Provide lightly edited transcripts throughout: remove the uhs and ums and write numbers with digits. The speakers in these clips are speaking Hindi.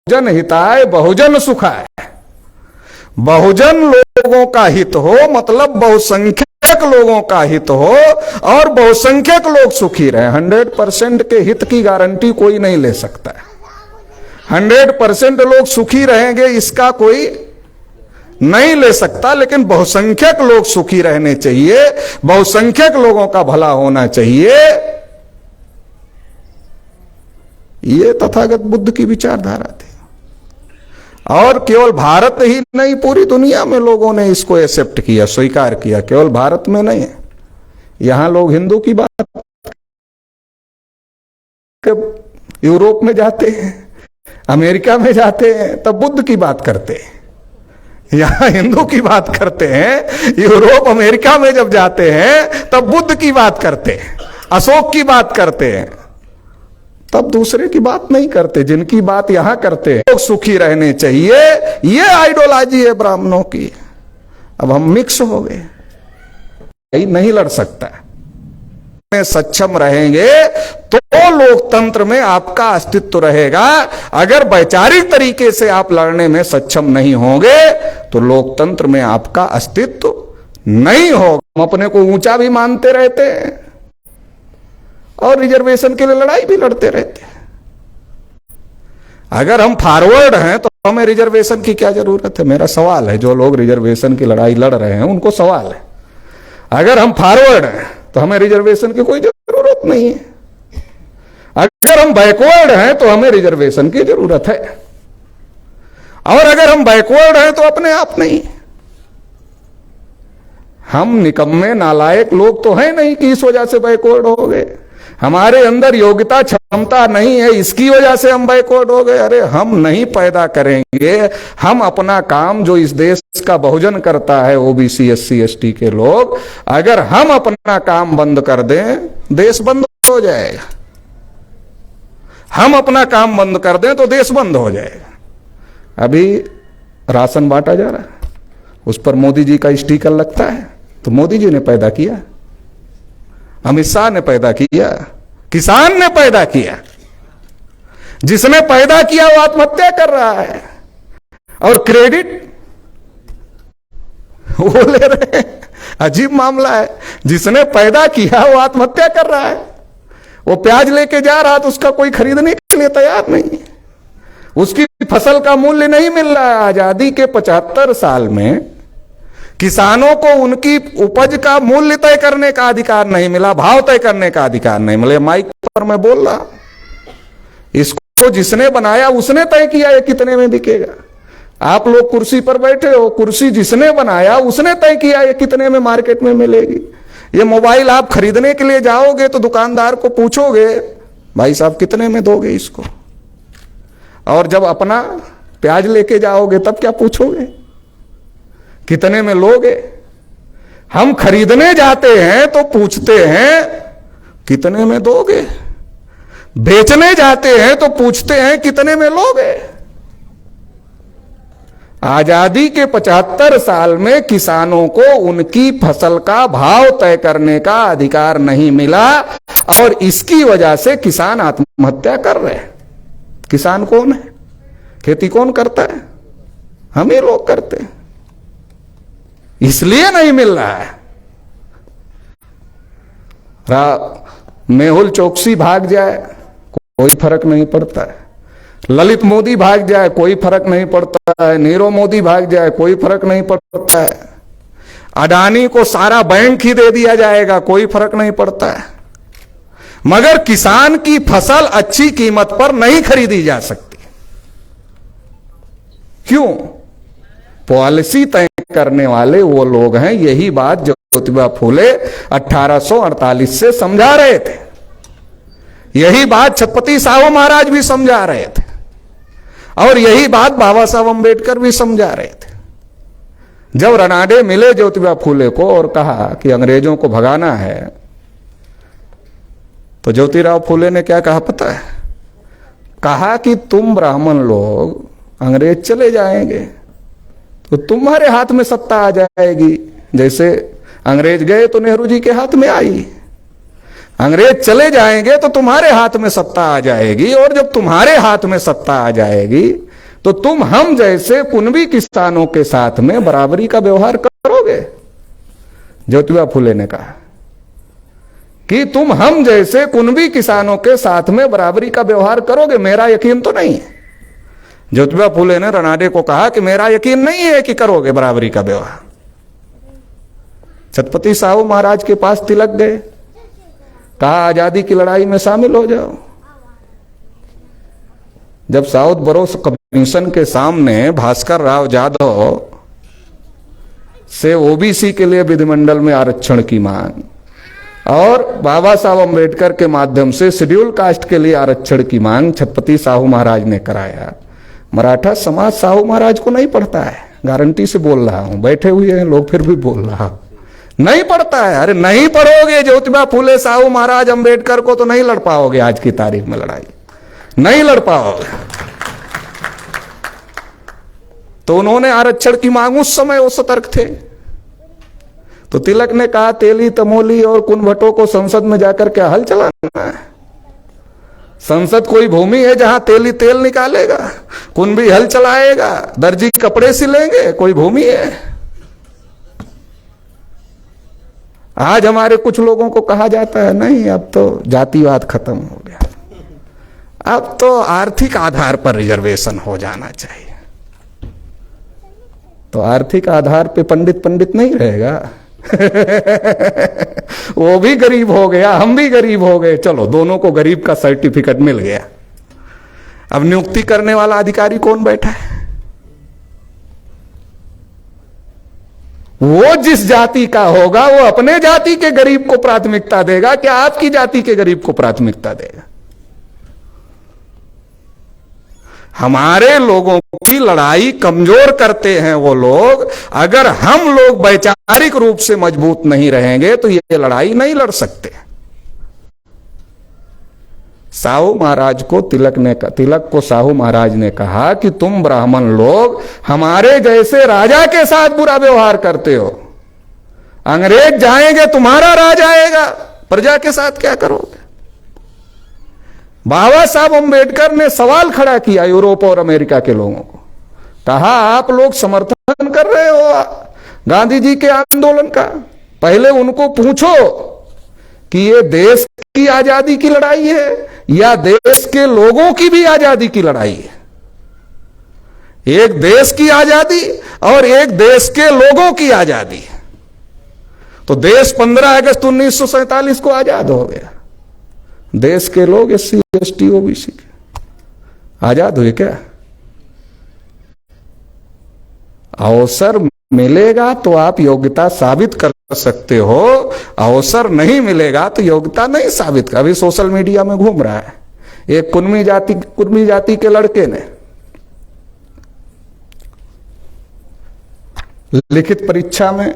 जन हिताय बहुजन सुखाय। बहुजन लोगों का हित हो मतलब बहुसंख्यक लोगों का हित हो और बहुसंख्यक लोग सुखी रहे। 100% के हित की गारंटी कोई नहीं ले सकता। 100% लोग सुखी रहेंगे इसका कोई नहीं ले सकता, लेकिन बहुसंख्यक लोग सुखी रहने चाहिए, बहुसंख्यक लोगों का भला होना चाहिए। ये तथागत बुद्ध की विचारधारा थी और केवल भारत ही नहीं पूरी दुनिया में लोगों ने इसको एक्सेप्ट किया, स्वीकार किया। केवल भारत में नहीं है, यहां लोग हिंदू की बात यूरोप में जाते हैं, अमेरिका में जाते हैं, तब बुद्ध की बात करते हैं। यहां हिंदू की बात करते हैं, यूरोप अमेरिका में जब जाते हैं तब बुद्ध की बात करते हैं, अशोक की बात करते हैं, तब दूसरे की बात नहीं करते। जिनकी बात यहां करते हैं लोग सुखी रहने चाहिए, ये आइडियोलॉजी है ब्राह्मणों की। अब हम मिक्स हो गए, नहीं लड़ सकता। में सक्षम रहेंगे तो लोकतंत्र में आपका अस्तित्व रहेगा। अगर वैचारिक तरीके से आप लड़ने में सक्षम नहीं होंगे तो लोकतंत्र में आपका अस्तित्व नहीं होगा। हम अपने को ऊंचा भी मानते रहते हैं और रिजर्वेशन के लिए लड़ाई भी लड़ते रहते हैं। अगर हम फॉरवर्ड हैं तो हमें रिजर्वेशन की क्या जरूरत है? मेरा सवाल है, जो लोग रिजर्वेशन की लड़ाई लड़ रहे हैं उनको सवाल है, अगर हम फॉरवर्ड हैं तो हमें रिजर्वेशन की कोई जरूरत नहीं है। अगर हम बैकवर्ड हैं तो हमें रिजर्वेशन की जरूरत है, और अगर हम बैकवर्ड हैं तो अपने आप नहीं। हम निकम्मे नालायक लोग तो हैं नहीं कि इस वजह से बैकवर्ड हो गए। हमारे अंदर योग्यता क्षमता नहीं है, इसकी वजह से हम बैकवर्ड हो गए। अरे हम नहीं पैदा करेंगे, हम अपना काम जो इस देश का बहुजन करता है, ओबीसी एससी एसटी के लोग, अगर हम अपना काम बंद कर दें देश बंद हो जाएगा। हम अपना काम बंद कर दें तो देश बंद हो जाएगा। अभी राशन बांटा जा रहा है, उस पर मोदी जी का स्टिकर लगता है, तो मोदी जी ने पैदा किया, अमित शाह ने पैदा किया, किसान ने पैदा किया। जिसने पैदा किया वो आत्महत्या कर रहा है और क्रेडिट वो ले रहे हैं। अजीब मामला है, जिसने पैदा किया वो आत्महत्या कर रहा है। वो प्याज लेके जा रहा तो उसका कोई खरीदने के लिए तैयार नहीं है, उसकी फसल का मूल्य नहीं मिल रहा है। आजादी के 75 साल में किसानों को उनकी उपज का मूल्य तय करने का अधिकार नहीं मिला, भाव तय करने का अधिकार नहीं मिला। माइक पर मैं बोल रहा, इसको जिसने बनाया उसने तय किया ये कितने में बिकेगा। आप लोग कुर्सी पर बैठे हो, कुर्सी जिसने बनाया उसने तय किया ये कितने में मार्केट में मिलेगी। ये मोबाइल आप खरीदने के लिए जाओगे तो दुकानदार को पूछोगे, भाई साहब कितने में दोगे इसको, और जब अपना प्याज लेके जाओगे तब क्या पूछोगे, कितने में लोगे। हम खरीदने जाते हैं तो पूछते हैं कितने में दोगे, बेचने जाते हैं तो पूछते हैं कितने में लोगे। आजादी के 75 साल में किसानों को उनकी फसल का भाव तय करने का अधिकार नहीं मिला और इसकी वजह से किसान आत्महत्या कर रहे हैं। किसान कौन है? खेती कौन करता है? हम ही लोग करते हैं, इसलिए नहीं मिल रहा है। मेहुल चौकसी भाग जाए कोई फर्क नहीं पड़ता है, ललित मोदी भाग जाए कोई फर्क नहीं पड़ता है, नीरव मोदी भाग जाए कोई फर्क नहीं पड़ता है, अडानी को सारा बैंक ही दे दिया जाएगा कोई फर्क नहीं पड़ता है, मगर किसान की फसल अच्छी कीमत पर नहीं खरीदी जा सकती। क्यों? पॉलिसी तय करने वाले वो लोग हैं। यही बात ज्योतिबा फूले 1848 से समझा रहे थे, यही बात छत्रपति साहू महाराज भी समझा रहे थे, और यही बात बाबा साहब अम्बेडकर भी समझा रहे थे। जब रनाडे मिले ज्योतिबा फूले को और कहा कि अंग्रेजों को भगाना है, तो ज्योतिराव फूले ने क्या कहा पता है? कहा कि तुम ब्राह्मण लोग, अंग्रेज चले जाएंगे तो तुम्हारे हाथ में सत्ता आ जाएगी। जैसे अंग्रेज गए तो नेहरू जी के हाथ में आई, अंग्रेज चले जाएंगे तो तुम्हारे हाथ में सत्ता आ जाएगी, और जब तुम्हारे हाथ में सत्ता आ जाएगी तो तुम हम जैसे कुनबी किसानों के साथ में बराबरी का व्यवहार करोगे? ज्योतिबा फुले ने कहा कि तुम हम जैसे कुनबी किसानों के साथ में बराबरी का व्यवहार करोगे? मेरा यकीन तो नहीं है। ज्योतिबा फुले ने रनाडे को कहा कि मेरा यकीन नहीं है कि करोगे बराबरी का व्यवहार। छत्रपति साहू महाराज के पास तिलक गए, कहा आजादी की लड़ाई में शामिल हो जाओ। जब साउथ बोरो कमीशन के सामने भास्कर राव जाधव से ओबीसी के लिए विधिमंडल में आरक्षण की मांग और बाबा साहब अम्बेडकर के माध्यम से शेड्यूल कास्ट के लिए आरक्षण की मांग छत्रपति साहू महाराज ने कराया, मराठा समाज साहू महाराज को नहीं पढ़ता है। गारंटी से बोल रहा हूं, बैठे हुए हैं लोग फिर भी बोल रहा हूं, नहीं पढ़ता है। अरे नहीं पढ़ोगे ज्योतिबा फुले साहू महाराज अम्बेडकर को तो नहीं लड़ पाओगे। आज की तारीख में लड़ाई नहीं लड़ पाओगे। तो उन्होंने आरक्षण की मांग, उस समय वो सतर्क थे। तो तिलक ने कहा तेली तमोली और कुनभटों को संसद में जाकर क्या हल चलाना है? संसद कोई भूमि है जहां तेली तेल निकालेगा, कुनबी हल चलाएगा, दर्जी कपड़े सिलेंगे? कोई भूमि है? आज हमारे कुछ लोगों को कहा जाता है नहीं अब तो जातिवाद खत्म हो गया, अब तो आर्थिक आधार पर रिजर्वेशन हो जाना चाहिए। तो आर्थिक आधार पे पंडित पंडित नहीं रहेगा। वो भी गरीब हो गया, हम भी गरीब हो गए, चलो दोनों को गरीब का सर्टिफिकेट मिल गया। अब नियुक्ति करने वाला अधिकारी कौन बैठा है? वो जिस जाति का होगा वो अपने जाति के गरीब को प्राथमिकता देगा, क्या आपकी जाति के गरीब को प्राथमिकता देगा? हमारे लोगों की लड़ाई कमजोर करते हैं वो लोग। अगर हम लोग वैचारिक रूप से मजबूत नहीं रहेंगे तो ये लड़ाई नहीं लड़ सकते। साहू महाराज को तिलक को साहू महाराज ने कहा कि तुम ब्राह्मण लोग हमारे जैसे राजा के साथ बुरा व्यवहार करते हो, अंग्रेज जाएंगे तुम्हारा राज आएगा, प्रजा के साथ क्या करोगे? बाबा साहब अम्बेडकर ने सवाल खड़ा किया यूरोप और अमेरिका के लोगों को, कहा आप लोग समर्थन कर रहे हो गांधी जी के आंदोलन का, पहले उनको पूछो कि ये देश की आजादी की लड़ाई है या देश के लोगों की भी आजादी की लड़ाई है? एक देश की आजादी और एक देश के लोगों की आजादी। तो देश 15 अगस्त 1947 को आजाद हो गया, देश के लोग SC ST OBC आजाद हुए क्या? अवसर मिलेगा तो आप योग्यता साबित कर सकते हो, अवसर नहीं मिलेगा तो योग्यता नहीं साबित कर। अभी सोशल मीडिया में घूम रहा है एक कुर्मी जाति के लड़के ने लिखित परीक्षा में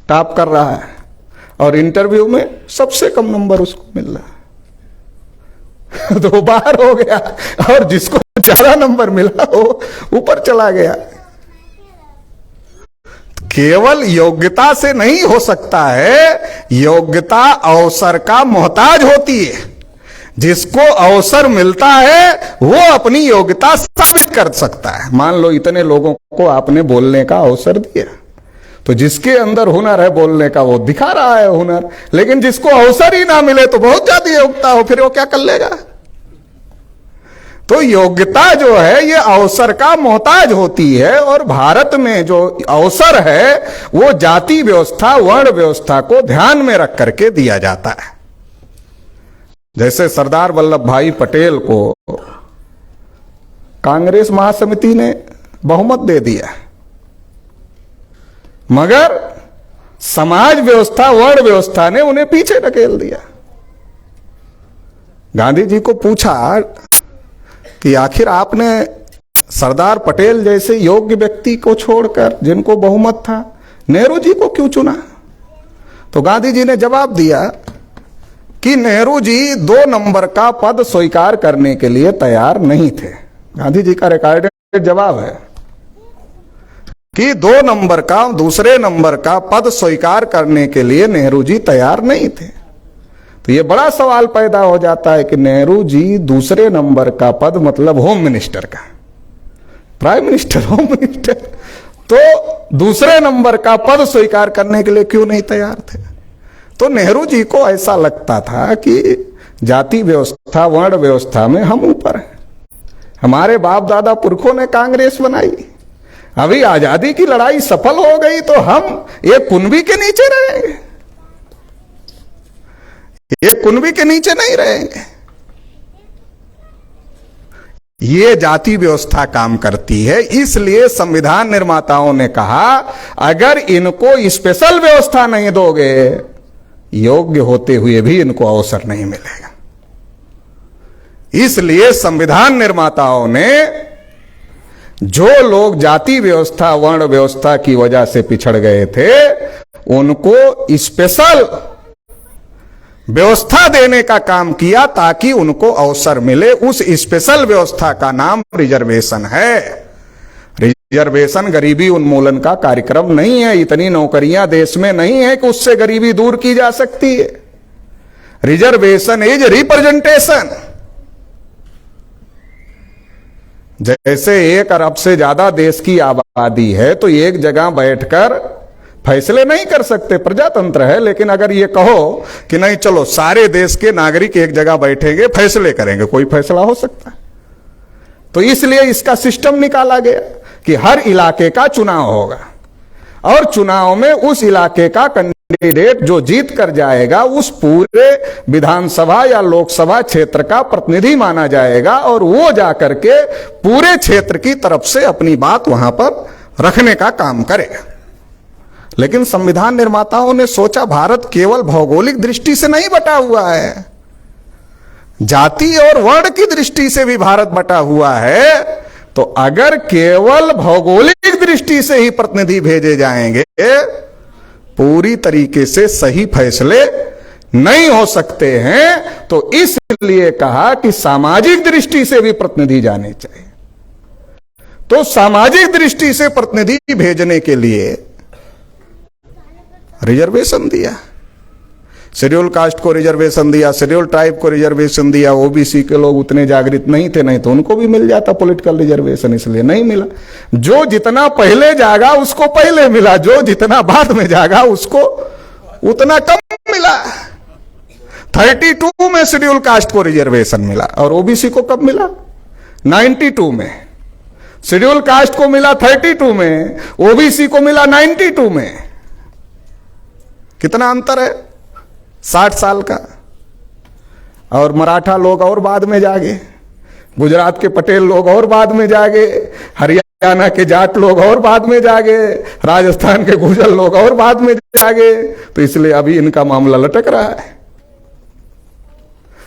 टॉप कर रहा है और इंटरव्यू में सबसे कम नंबर उसको मिल रहा है। 2 बार हो गया और जिसको ज्यादा नंबर मिला वो ऊपर चला गया। केवल योग्यता से नहीं हो सकता है, योग्यता अवसर का मोहताज होती है। जिसको अवसर मिलता है वो अपनी योग्यता साबित कर सकता है। मान लो इतने लोगों को आपने बोलने का अवसर दिया, तो जिसके अंदर हुनर है बोलने का वो दिखा रहा है हुनर, लेकिन जिसको अवसर ही ना मिले तो बहुत ज्यादा योग्यता हो, फिर वो क्या कर लेगा? तो योग्यता जो है ये अवसर का मोहताज होती है, और भारत में जो अवसर है वो जाति व्यवस्था वर्ण व्यवस्था को ध्यान में रख करके दिया जाता है। जैसे सरदार वल्लभ भाई पटेल को कांग्रेस महासमिति ने बहुमत दे दिया, मगर समाज व्यवस्था वर्ण व्यवस्था ने उन्हें पीछे ढकेल दिया। गांधी जी को पूछा कि आखिर आपने सरदार पटेल जैसे योग्य व्यक्ति को छोड़कर, जिनको बहुमत था, नेहरू जी को क्यों चुना? तो गांधी जी ने जवाब दिया कि नेहरू जी 2 नंबर का पद स्वीकार करने के लिए तैयार नहीं थे। गांधी जी का रिकॉर्डेड जवाब है कि 2 नंबर का, दूसरे नंबर का पद स्वीकार करने के लिए नेहरू जी तैयार नहीं थे। तो ये बड़ा सवाल पैदा हो जाता है कि नेहरू जी दूसरे नंबर का पद मतलब होम मिनिस्टर का, प्राइम मिनिस्टर, होम मिनिस्टर, तो दूसरे नंबर का पद स्वीकार करने के लिए क्यों नहीं तैयार थे? तो नेहरू जी को ऐसा लगता था कि जाति व्यवस्था, वर्ण व्यवस्था में हम ऊपर हैं। हमारे बाप दादा पुरखों ने कांग्रेस बनाई, अभी आजादी की लड़ाई सफल हो गई तो हम एक कुनबी के नीचे रहेंगे, एक कुनबी के नीचे नहीं रहेंगे। ये जाति व्यवस्था काम करती है। इसलिए संविधान निर्माताओं ने कहा अगर इनको स्पेशल व्यवस्था नहीं दोगे, योग्य होते हुए भी इनको अवसर नहीं मिलेगा। इसलिए संविधान निर्माताओं ने जो लोग जाति व्यवस्था, वर्ण व्यवस्था की वजह से पिछड़ गए थे, उनको स्पेशल व्यवस्था देने का काम किया ताकि उनको अवसर मिले। उस स्पेशल व्यवस्था का नाम रिजर्वेशन है। रिजर्वेशन गरीबी उन्मूलन का कार्यक्रम नहीं है। इतनी नौकरियां देश में नहीं है कि उससे गरीबी दूर की जा सकती है। Reservation is representation. जैसे 1 अरब से ज्यादा देश की आबादी है तो एक जगह बैठकर फैसले नहीं कर सकते, प्रजातंत्र है। लेकिन अगर ये कहो कि नहीं चलो सारे देश के नागरिक एक जगह बैठेंगे, फैसले करेंगे, कोई फैसला हो सकता है। तो इसलिए इसका सिस्टम निकाला गया कि हर इलाके का चुनाव होगा और चुनाव में उस इलाके का कैंडिडेट जो जीत कर जाएगा उस पूरे विधानसभा या लोकसभा क्षेत्र का प्रतिनिधि माना जाएगा और वो जाकर के पूरे क्षेत्र की तरफ से अपनी बात वहां पर रखने का काम करेगा। लेकिन संविधान निर्माताओं ने सोचा भारत केवल भौगोलिक दृष्टि से नहीं बटा हुआ है, जाति और वर्ण की दृष्टि से भी भारत बटा हुआ है। तो अगर केवल भौगोलिक दृष्टि से ही प्रतिनिधि भेजे जाएंगे, पूरी तरीके से सही फैसले नहीं हो सकते हैं। तो इसलिए कहा कि सामाजिक दृष्टि से भी प्रतिनिधि जाने चाहिए। तो सामाजिक दृष्टि से प्रतिनिधि भेजने के लिए रिजर्वेशन दिया, शेड्यूल कास्ट को रिजर्वेशन दिया, शेड्यूल ट्राइब को रिजर्वेशन दिया। ओबीसी के लोग उतने जागृत नहीं थे, नहीं तो उनको भी मिल जाता पॉलिटिकल रिजर्वेशन, इसलिए नहीं मिला। जो जितना पहले जागा उसको पहले मिला, जो जितना बाद में जागा उसको उतना कम मिला। 32 में शेड्यूल कास्ट को रिजर्वेशन मिला और ओबीसी को कब मिला? 92 में। शेड्यूल कास्ट को मिला 32 में, ओबीसी को मिला 92 में। कितना अंतर है? 60 साल का। और मराठा लोग और बाद में जागे, गुजरात के पटेल लोग और बाद में जागे, हरियाणा के जाट लोग और बाद में जागे, राजस्थान के गुर्जर लोग और बाद में जागे। तो इसलिए अभी इनका मामला लटक रहा है।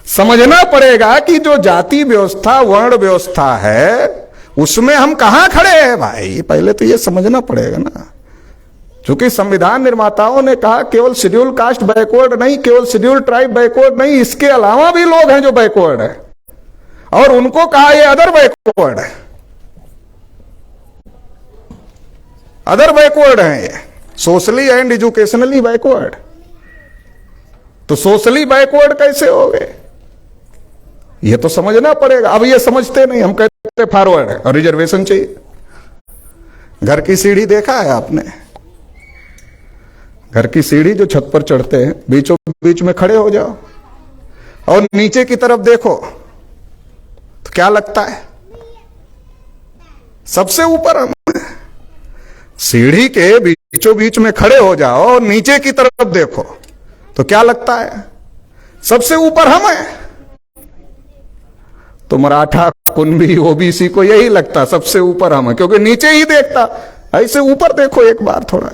समझना पड़ेगा कि जो जाति व्यवस्था, वर्ण व्यवस्था है उसमें हम कहां खड़े हैं भाई, पहले तो ये समझना पड़ेगा ना। क्योंकि संविधान निर्माताओं ने कहा केवल शेड्यूल कास्ट बैकवर्ड नहीं, केवल शेड्यूल ट्राइब बैकवर्ड नहीं, इसके अलावा भी लोग हैं जो बैकवर्ड है और उनको कहा ये अदर बैकवर्ड है, अदर बैकवर्ड है ये, सोशली एंड एजुकेशनली बैकवर्ड। तो सोशली बैकवर्ड कैसे हो गए, ये तो समझना पड़ेगा। अब ये समझते नहीं, हम कहते फॉरवर्ड है और रिजर्वेशन चाहिए। घर की सीढ़ी देखा है आपने? घर की सीढ़ी जो छत पर चढ़ते हैं, बीचों बीच में खड़े हो जाओ और नीचे की तरफ देखो तो क्या लगता है? सबसे ऊपर हम। सीढ़ी के बीचों बीच में खड़े हो जाओ और नीचे की तरफ देखो तो क्या लगता है? सबसे ऊपर हम हैं। तो मराठा, कुनबी, ओबीसी को यही लगता सबसे ऊपर हम हैं, क्योंकि नीचे ही देखता। ऐसे ऊपर देखो एक बार, थोड़ा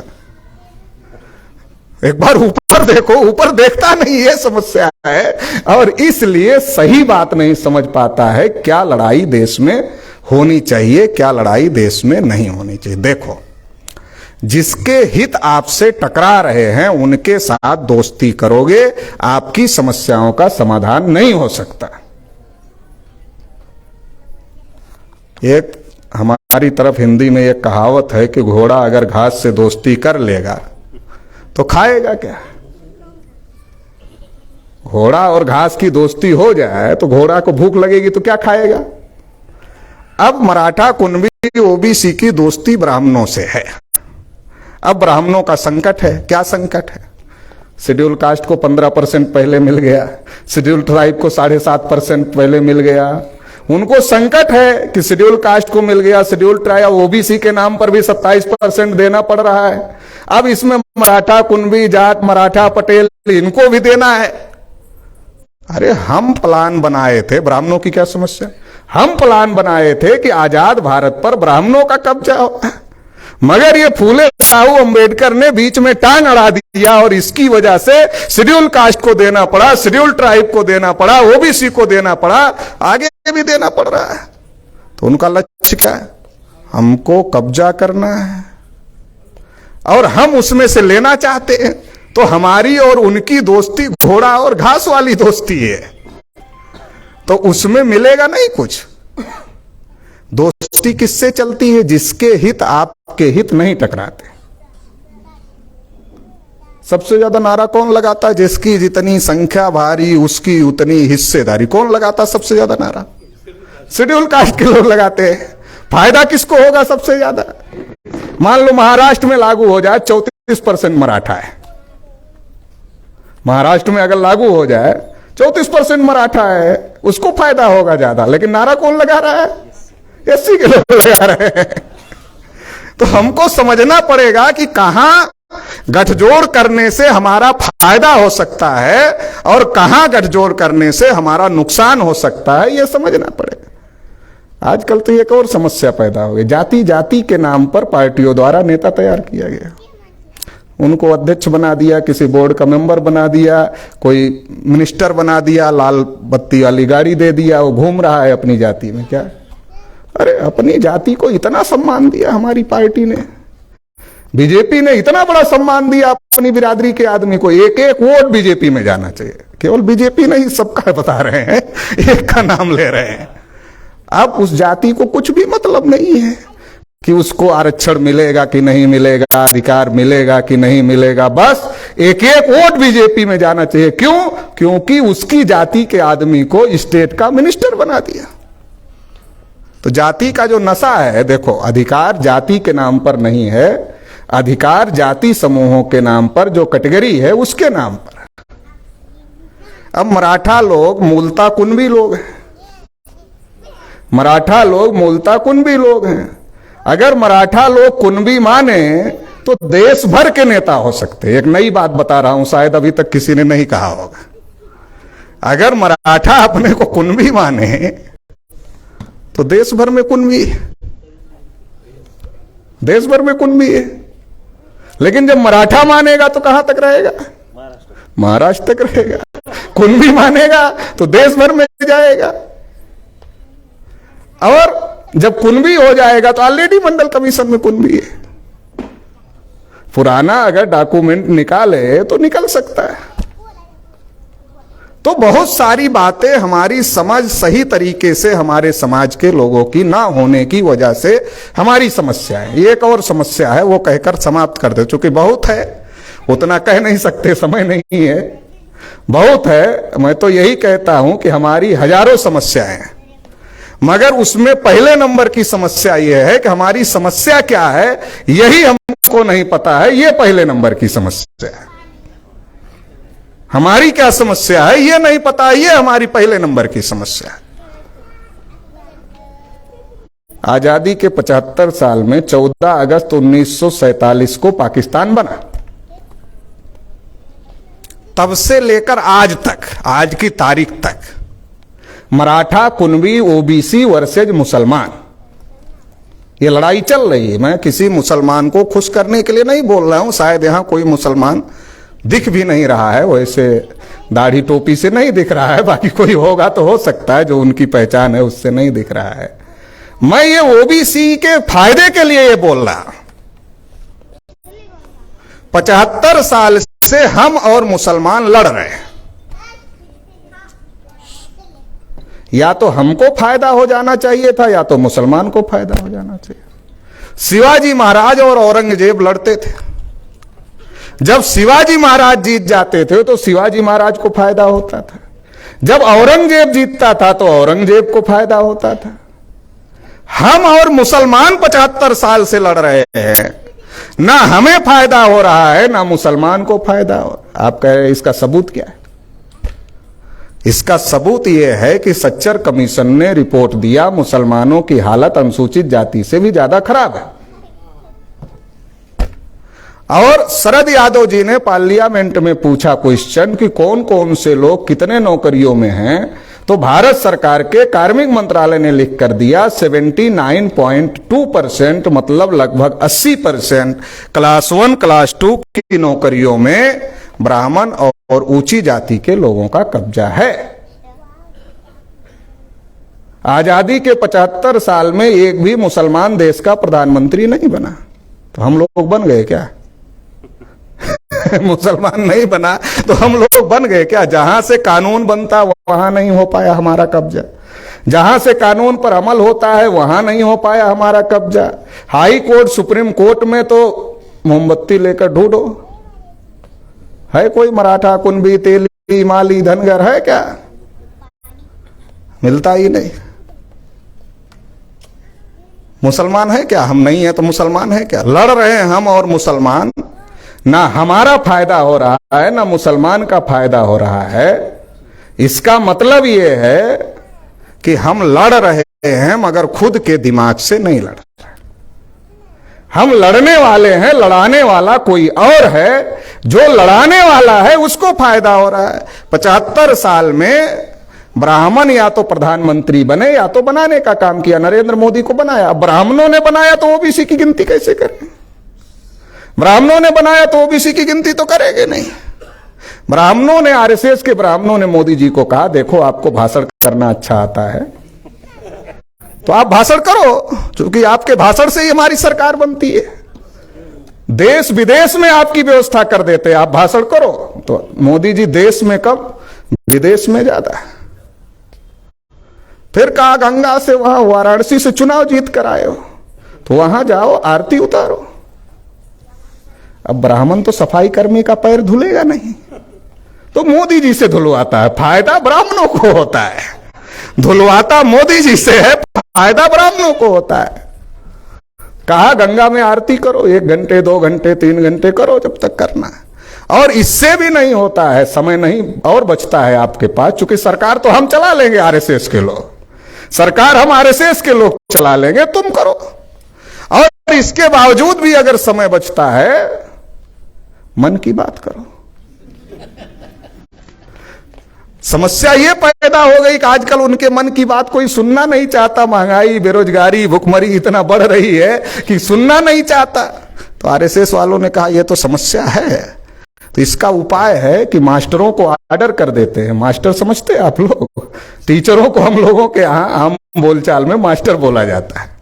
एक बार ऊपर देखो, ऊपर देखता नहीं, ये समस्या है। और इसलिए सही बात नहीं समझ पाता है क्या लड़ाई देश में होनी चाहिए, क्या लड़ाई देश में नहीं होनी चाहिए। देखो, जिसके हित आपसे टकरा रहे हैं उनके साथ दोस्ती करोगे, आपकी समस्याओं का समाधान नहीं हो सकता। एक हमारी तरफ हिंदी में एक कहावत है कि घोड़ा अगर घास से दोस्ती कर लेगा तो खाएगा क्या? घोड़ा और घास की दोस्ती हो जाए तो घोड़ा को भूख लगेगी तो क्या खाएगा? अब मराठा, कुनबी, ओबीसी की दोस्ती ब्राह्मणों से है। अब ब्राह्मणों का संकट है। क्या संकट है? शेड्यूल कास्ट को 15% पहले मिल गया, शेड्यूल ट्राइब को 7.5% पहले मिल गया। उनको संकट है कि शेड्यूल कास्ट को मिल गया, शेड्यूल ट्राइब, ओबीसी के नाम पर भी 27% देना पड़ रहा है। अब इसमें मराठा, कुणबी, जाट, मराठा, पटेल, इनको भी देना है। अरे हम प्लान बनाए थे, ब्राह्मणों की क्या समस्या? हम प्लान बनाए थे कि आजाद भारत पर ब्राह्मणों का कब्जा हो, मगर ये फूले साहू अंबेडकर ने बीच में टांग अड़ा दिया और इसकी वजह से शेड्यूल कास्ट को देना पड़ा, शेड्यूल ट्राइब को देना पड़ा, ओबीसी को देना पड़ा, आगे भी देना पड़ रहा है। तो उनका लक्ष्य क्या है? हमको कब्जा करना है और हम उसमें से लेना चाहते हैं। तो हमारी और उनकी दोस्ती घोड़ा और घास वाली दोस्ती है, तो उसमें मिलेगा नहीं कुछ। दोस्ती किससे चलती है? जिसके हित आपके हित नहीं टकराते। सबसे ज्यादा नारा कौन लगाता है? जिसकी जितनी संख्या भारी उसकी उतनी हिस्सेदारी। कौन लगाता है सबसे ज्यादा नारा? शेड्यूल कास्ट के लोग लगाते हैं। फायदा किसको होगा सबसे ज्यादा? मान लो महाराष्ट्र में लागू हो जाए, 34% मराठा है। महाराष्ट्र में अगर लागू हो जाए, 34% मराठा है, उसको फायदा होगा ज्यादा। लेकिन नारा कौन लगा रहा है? एससी के लोग लगा रहे हैं। तो हमको समझना पड़ेगा कि कहां गठजोड़ करने से हमारा फायदा हो सकता है और कहां गठजोड़ करने से हमारा नुकसान हो सकता है, यह समझना पड़ेगा। आजकल तो एक और समस्या पैदा हो गई। जाति जाति के नाम पर पार्टियों द्वारा नेता तैयार किया गया, उनको अध्यक्ष बना दिया, किसी बोर्ड का मेंबर बना दिया, कोई मिनिस्टर बना दिया, लाल बत्ती वाली गाड़ी दे दिया, वो घूम रहा है अपनी जाति में। क्या? अरे अपनी जाति को इतना सम्मान दिया हमारी पार्टी ने, बीजेपी ने इतना बड़ा सम्मान दिया अपनी बिरादरी के आदमी को। एक एक वोट बीजेपी में जाना चाहिए। केवल बीजेपी नहीं, सबका बता रहे हैं, एक का नाम ले रहे हैं। अब उस जाति को कुछ भी मतलब नहीं है कि उसको आरक्षण मिलेगा कि नहीं मिलेगा, अधिकार मिलेगा कि नहीं मिलेगा। बस एक एक वोट बीजेपी में जाना चाहिए। क्यों? क्योंकि उसकी जाति के आदमी को स्टेट का मिनिस्टर बना दिया। तो जाति का जो नशा है, देखो, अधिकार जाति के नाम पर नहीं है, अधिकार जाति समूहों के नाम पर, जो कैटेगरी है उसके नाम पर। अब मराठा लोग मूलतः कुणबी लोग हैं, मराठा लोग मूलतः कुणबी लोग हैं। अगर मराठा लोग कुणबी माने तो देश भर के नेता हो सकते। एक नई बात बता रहा हूं, शायद अभी तक किसी ने नहीं कहा होगा। अगर मराठा अपने को कुणबी माने तो देश भर में कुणबी है, देश भर में कुणबी है। लेकिन जब मराठा मानेगा तो कहां तक रहेगा? महाराष्ट्र तक रहेगा। कुणबी मानेगा तो देश भर में जाएगा। और जब कुणबी हो जाएगा तो ऑलरेडी मंडल कमीशन में कुणबी है। पुराना अगर डॉक्यूमेंट निकाले तो निकल सकता है। तो बहुत सारी बातें हमारी समझ सही तरीके से हमारे समाज के लोगों की ना होने की वजह से हमारी समस्या है। एक और समस्या है, वो कहकर समाप्त कर दे, चूंकि बहुत है, उतना कह नहीं सकते, समय नहीं है, बहुत है। मैं तो यही कहता हूं कि हमारी हजारों समस्याएं हैं, मगर उसमें पहले नंबर की समस्या यह है कि हमारी समस्या क्या है यही हमको नहीं पता है। ये पहले नंबर की समस्या है। हमारी क्या समस्या है ये नहीं पता, ये हमारी पहले नंबर की समस्या है। आजादी के 75 साल में 14 अगस्त 1947 को पाकिस्तान बना। तब से लेकर आज तक, आज की तारीख तक, मराठा, कुणबी, ओबीसी वर्सेज मुसलमान, ये लड़ाई चल रही है। मैं किसी मुसलमान को खुश करने के लिए नहीं बोल रहा हूं। शायद यहां कोई मुसलमान दिख भी नहीं रहा है, वैसे दाढ़ी टोपी से नहीं दिख रहा है, बाकी कोई होगा तो हो सकता है जो उनकी पहचान है उससे नहीं दिख रहा है। मैं ये ओबीसी के फायदे के लिए ये बोल रहा। 75 साल से हम और मुसलमान लड़ रहे हैं। या तो हमको फायदा हो जाना चाहिए था या तो मुसलमान को फायदा हो जाना चाहिए। शिवाजी महाराज और औरंगजेब लड़ते थे। जब शिवाजी महाराज जीत जाते थे तो शिवाजी महाराज को फायदा होता था, जब औरंगजेब जीतता था तो औरंगजेब को फायदा होता था। हम और मुसलमान 75 साल से लड़ रहे हैं, ना हमें फायदा हो रहा है ना मुसलमान को फायदा हो। आप कह रहे हैं इसका सबूत क्या है? इसका सबूत यह है कि सच्चर कमीशन ने रिपोर्ट दिया, मुसलमानों की हालत अनुसूचित जाति से भी ज्यादा खराब है। और शरद यादव जी ने पार्लियामेंट में पूछा क्वेश्चन कि कौन कौन से लोग कितने नौकरियों में हैं, तो भारत सरकार के कार्मिक मंत्रालय ने लिख कर दिया 79.2%, मतलब लगभग 80% क्लास 1 क्लास 2 की नौकरियों में ब्राह्मण और ऊंची जाति के लोगों का कब्जा है। आजादी के 75 साल में एक भी मुसलमान देश का प्रधानमंत्री नहीं बना, तो हम लोग बन गए क्या? मुसलमान नहीं बना तो हम लोग बन गए क्या? जहां से कानून बनता वहां नहीं हो पाया हमारा कब्जा, जहां से कानून पर अमल होता है वहां नहीं हो पाया हमारा कब्जा। हाई कोर्ट सुप्रीम कोर्ट में तो मोमबत्ती लेकर ढूंढो, है कोई मराठा, कुंभी, तेली, माली, धनगर है क्या? मिलता ही नहीं। मुसलमान है क्या? हम नहीं है तो मुसलमान है क्या? लड़ रहे हैं हम और मुसलमान, ना हमारा फायदा हो रहा है ना मुसलमान का फायदा हो रहा है। इसका मतलब यह है कि हम लड़ रहे हैं मगर खुद के दिमाग से नहीं लड़ रहे। हम लड़ने वाले हैं, लड़ाने वाला कोई और है, जो लड़ाने वाला है उसको फायदा हो रहा है। 75 साल में ब्राह्मण या तो प्रधानमंत्री बने या तो बनाने का काम किया, नरेंद्र मोदी को बनाया। अब ब्राह्मणों ने बनाया तो ओबीसी की गिनती कैसे करें? ब्राह्मणों ने बनाया तो ओबीसी की गिनती तो करेंगे नहीं। ब्राह्मणों ने, आरएसएस के ब्राह्मणों ने मोदी जी को कहा देखो आपको भाषण करना अच्छा आता है तो आप भाषण करो, क्योंकि आपके भाषण से ही हमारी सरकार बनती है। देश विदेश में आपकी व्यवस्था कर देते हैं, आप भाषण करो। तो मोदी जी देश में कम, विदेश में ज्यादा। फिर कहा गंगा से वहां वाराणसी से चुनाव जीत कर आए हो तो वहां जाओ आरती उतारो। अब ब्राह्मण तो सफाई कर्मी का पैर धुलेगा नहीं, तो मोदी जी से धुलवाता है, फायदा ब्राह्मणों को होता है। धुलवाता मोदी जी से है, फायदा ब्राह्मणों को होता है। कहा गंगा में आरती करो, 1 घंटे 2 घंटे 3 घंटे करो, जब तक करना है। और इससे भी नहीं होता है, समय नहीं और बचता है आपके पास, क्योंकि सरकार तो हम चला लेंगे, आरएसएस के लोग, सरकार हम आरएसएस के लोग चला लेंगे, तुम करो। और इसके बावजूद भी अगर समय बचता है, मन की बात करो। समस्या ये पैदा हो गई कि आजकल उनके मन की बात कोई सुनना नहीं चाहता। महंगाई, बेरोजगारी, भुखमरी इतना बढ़ रही है कि सुनना नहीं चाहता। तो आरएसएस वालों ने कहा यह तो समस्या है, तो इसका उपाय है कि मास्टरों को ऑर्डर कर देते हैं। मास्टर समझते हैं आप लोग? टीचरों को हम लोगों के यहाँ आम बोलचाल में मास्टर बोला जाता है।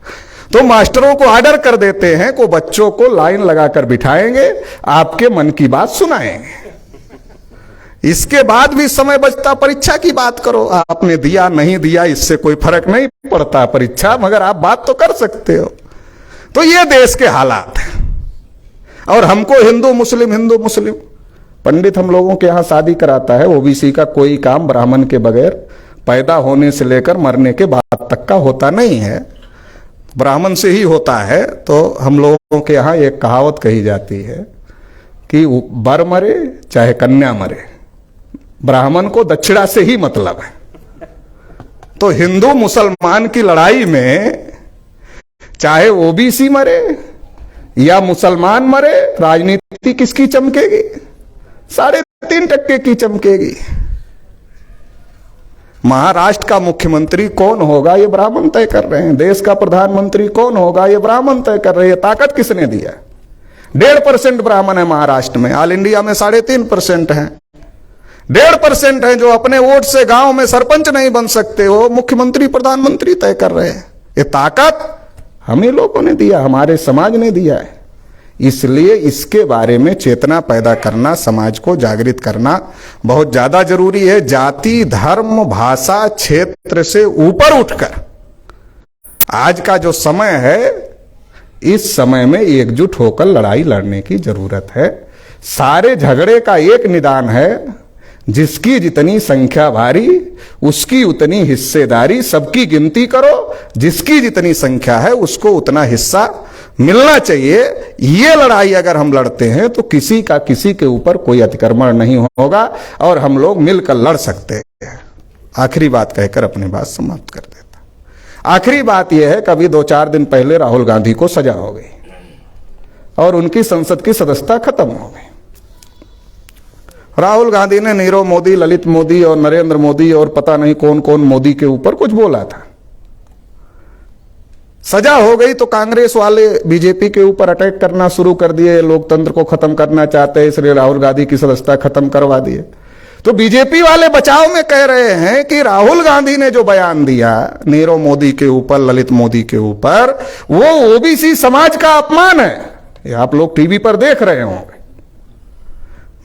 तो मास्टरों को ऑर्डर कर देते हैं को बच्चों को लाइन लगाकर बिठाएंगे, आपके मन की बात सुनाएंगे। इसके बाद भी समय बचता, परीक्षा की बात करो। आपने दिया नहीं दिया इससे कोई फर्क नहीं पड़ता परीक्षा, मगर आप बात तो कर सकते हो। तो ये देश के हालात हैं। और हमको हिंदू मुस्लिम पंडित हम लोगों के यहां शादी कराता है, ओबीसी का कोई काम ब्राह्मण के बगैर पैदा होने से लेकर मरने के बाद तक का होता नहीं है, ब्राह्मण से ही होता है। तो हम लोगों के यहां एक कहावत कही जाती है कि वर मरे चाहे कन्या मरे, ब्राह्मण को दक्षिणा से ही मतलब है। तो हिंदू मुसलमान की लड़ाई में चाहे ओबीसी मरे या मुसलमान मरे, राजनीति किसकी चमकेगी? 3.5% की चमकेगी। महाराष्ट्र का मुख्यमंत्री कौन होगा ये ब्राह्मण तय कर रहे हैं, देश का प्रधानमंत्री कौन होगा ये ब्राह्मण तय कर रहे हैं। ताकत किसने दिया? 1.5% ब्राह्मण है महाराष्ट्र में, ऑल इंडिया में 3.5% है। 1.5% है जो अपने वोट से गांव में सरपंच नहीं बन सकते, वो मुख्यमंत्री प्रधानमंत्री तय कर रहे हैं। ये ताकत हम ही लोगों ने दिया, हमारे समाज ने दिया है। इसलिए इसके बारे में चेतना पैदा करना, समाज को जागृत करना बहुत ज्यादा जरूरी है। जाति, धर्म, भाषा, क्षेत्र से ऊपर उठकर आज का जो समय है, इस समय में एकजुट होकर लड़ाई लड़ने की जरूरत है। सारे झगड़े का एक निदान है, जिसकी जितनी संख्या भारी उसकी उतनी हिस्सेदारी, सबकी गिनती करो, जिसकी जितनी संख्या है उसको उतना हिस्सा मिलना चाहिए। ये लड़ाई अगर हम लड़ते हैं तो किसी का किसी के ऊपर कोई अतिक्रमण नहीं होगा और हम लोग मिलकर लड़ सकते हैं। आखिरी बात कहकर अपनी बात समाप्त कर देता। आखिरी बात यह है, कभी 2-4 दिन पहले राहुल गांधी को सजा हो गई और उनकी संसद की सदस्यता खत्म हो गई। राहुल गांधी ने नीरव मोदी, ललित मोदी और नरेंद्र मोदी और पता नहीं कौन कौन मोदी के ऊपर कुछ बोला था। सजा हो गई तो कांग्रेस वाले बीजेपी के ऊपर अटैक करना शुरू कर दिए, लोकतंत्र को खत्म करना चाहते हैं, इसलिए राहुल गांधी की सदस्यता खत्म करवा दिए। तो बीजेपी वाले बचाव में कह रहे हैं कि राहुल गांधी ने जो बयान दिया नीरव मोदी के ऊपर, ललित मोदी के ऊपर, वो ओबीसी समाज का अपमान है। ये आप लोग टीवी पर देख रहे होंगे।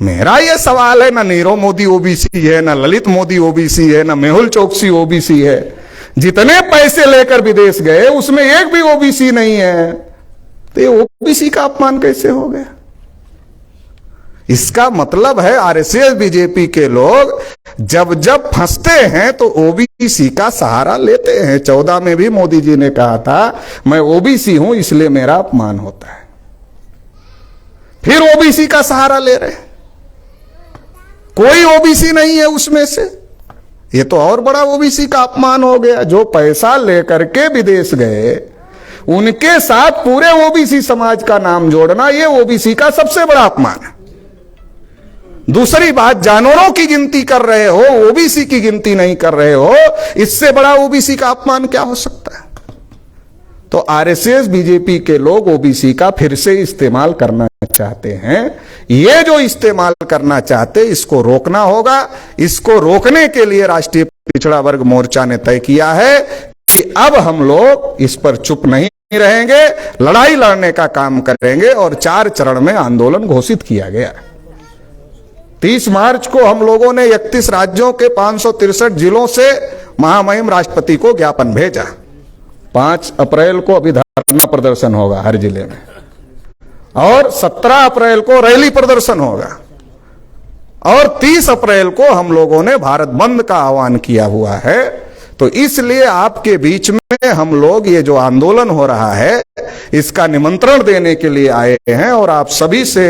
मेरा यह सवाल है, ना नीरव मोदी ओबीसी है, ना ललित मोदी ओबीसी है, ना मेहुल चोकसी ओबीसी है। जितने पैसे लेकर विदेश गए उसमें एक भी ओबीसी नहीं है, तो ये ओबीसी का अपमान कैसे हो गया? इसका मतलब है आरएसएस बीजेपी के लोग जब जब फंसते हैं तो ओबीसी का सहारा लेते हैं। 14 में भी मोदी जी ने कहा था मैं ओबीसी हूं इसलिए मेरा अपमान होता है, फिर ओबीसी का सहारा ले रहे हैं। कोई ओबीसी नहीं है उसमें से, ये तो और बड़ा ओबीसी का अपमान हो गया। जो पैसा लेकर के विदेश गए उनके साथ पूरे ओबीसी समाज का नाम जोड़ना, ये ओबीसी का सबसे बड़ा अपमान है। दूसरी बात, जानवरों की गिनती कर रहे हो, ओबीसी की गिनती नहीं कर रहे हो, इससे बड़ा ओबीसी का अपमान क्या हो सकता है? तो आरएसएस बीजेपी के लोग ओबीसी का फिर से इस्तेमाल करना चाहते हैं। ये जो इस्तेमाल करना चाहते, इसको रोकना होगा। इसको रोकने के लिए राष्ट्रीय पिछड़ा वर्ग मोर्चा ने तय किया है कि अब हम लोग इस पर चुप नहीं रहेंगे, लड़ाई लड़ने का काम करेंगे और 4 चरण में आंदोलन घोषित किया गया। 30 मार्च को हम लोगों ने 31 राज्यों के 563 जिलों से महामहिम राष्ट्रपति को ज्ञापन भेजा। 5 अप्रैल को अभी धरना प्रदर्शन होगा हर जिले में और 17 अप्रैल को रैली प्रदर्शन होगा और 30 अप्रैल को हम लोगों ने भारत बंद का आह्वान किया हुआ है। तो इसलिए आपके बीच में हम लोग ये जो आंदोलन हो रहा है इसका निमंत्रण देने के लिए आए हैं और आप सभी से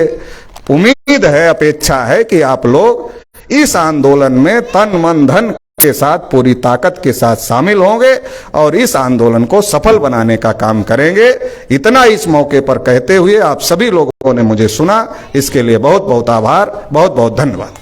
उम्मीद है, अपेक्षा है कि आप लोग इस आंदोलन में तन मन धन के साथ, पूरी ताकत के साथ शामिल होंगे और इस आंदोलन को सफल बनाने का काम करेंगे। इतना इस मौके पर कहते हुए आप सभी लोगों ने मुझे सुना, इसके लिए बहुत बहुत आभार, बहुत बहुत धन्यवाद।